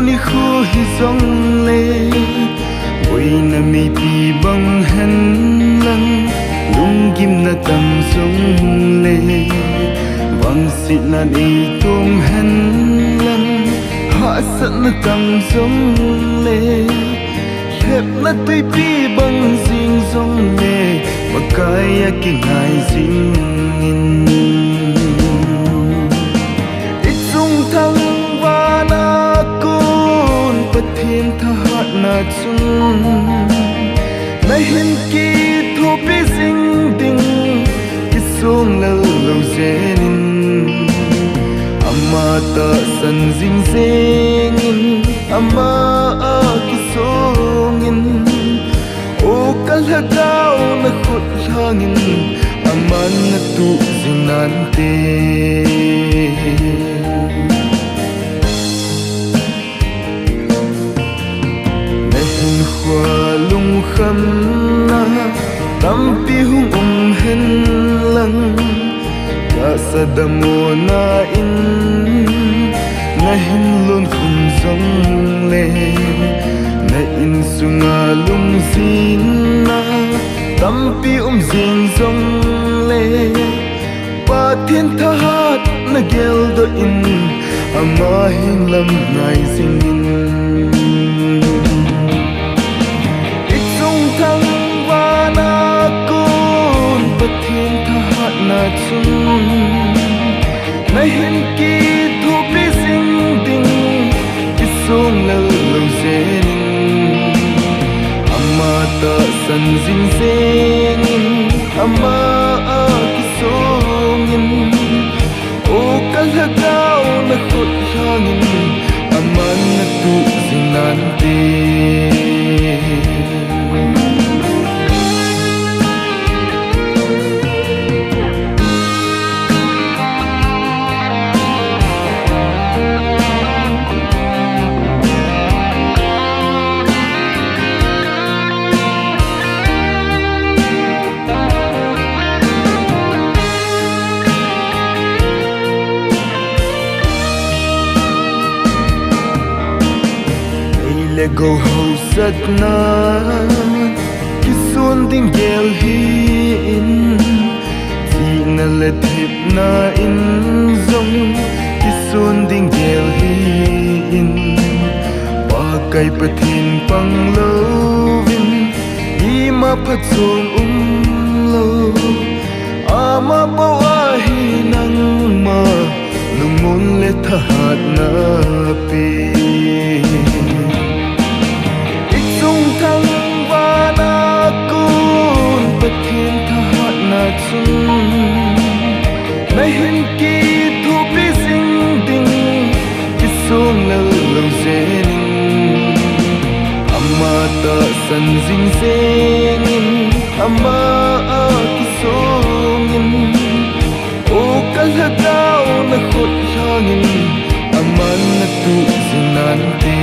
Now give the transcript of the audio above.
ni khu hi zong le oi na mi pi bang hen lang lung kim na tam zong le wang si na ni tum hen lang ha sat na tam zong le hep na tui pi bang zing zong le makaya ki ngai zing in itzung thang wa na kun pathin tha hat na chung na hin ki thu pi zing ding ki sung lo lo zenin ama ta san zing zingin ama ki songin o kalhagaw na khut hangin aman na tu zinante nahin khwa lung kham na tampi hung hen lang ka sadamo na in nahin lon khum zong le na in sunga lung sin na tampi zing zong le pa thiên tha hat na gel do in ama hin lam ngai sing in itzung thang wa na kun pa thiên tha hat na chung na hin ki thu pi sing ding ki sung lo lo zenin ama ta san zing zingin ama ki songin o kalhagaw na khut hangin aman na tu zinante let go ho sat na ki sun ding gel hi in ti na let hip na in zong ki sun ding gel hi in pa kai pathin pang lo vin i ma phat sung lo ama pa hi nang ma lumun le tha hat na pe thiên tha hat na chung na hin ki thu pi sing ding ki sung lo lo zenin ama ta san zing zingin ama ki songin o kalhagaw na khut hangin aman na tu zinante